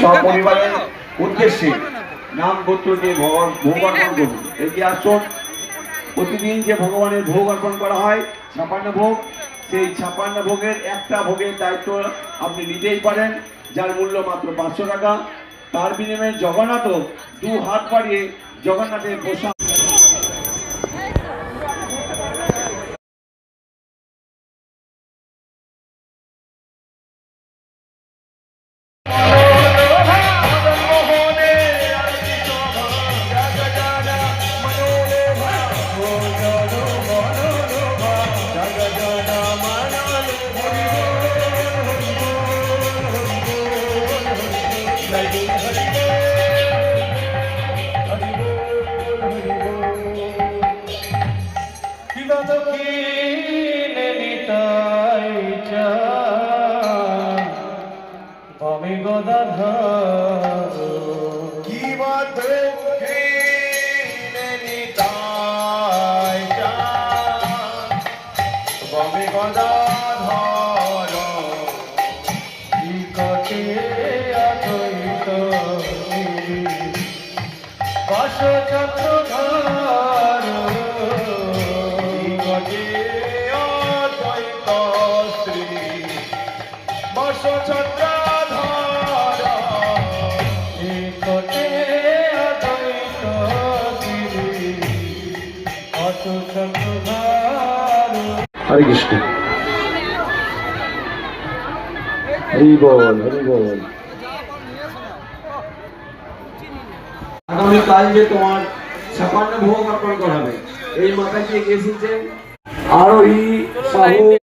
সপরিবারের উদ্দেশ্যে নাম গোত্র দিয়ে ভোগ অর্পণ করুন। এগিয়ে আসুন। প্রতিদিন যে ভগবানের ভোগ অর্পণ করা হয় 56 ভোগ, সেই 56 ভোগের একটা ভোগের দায়িত্ব আপনি নিতেই পারেন, যার মূল্য মাত্র 500 টাকা। তার বিনিময়ে জগন্নাথও 2 হাত বাড়িয়ে জগন্নাথের প্রসাদ হরে কৃষ্ণ। হরি বল, হরি বল। আগামীকাল যে তোমার 56 ভোগ অর্পণ করাবে, এই মাতাজি এসেছে আরোহী সাহু।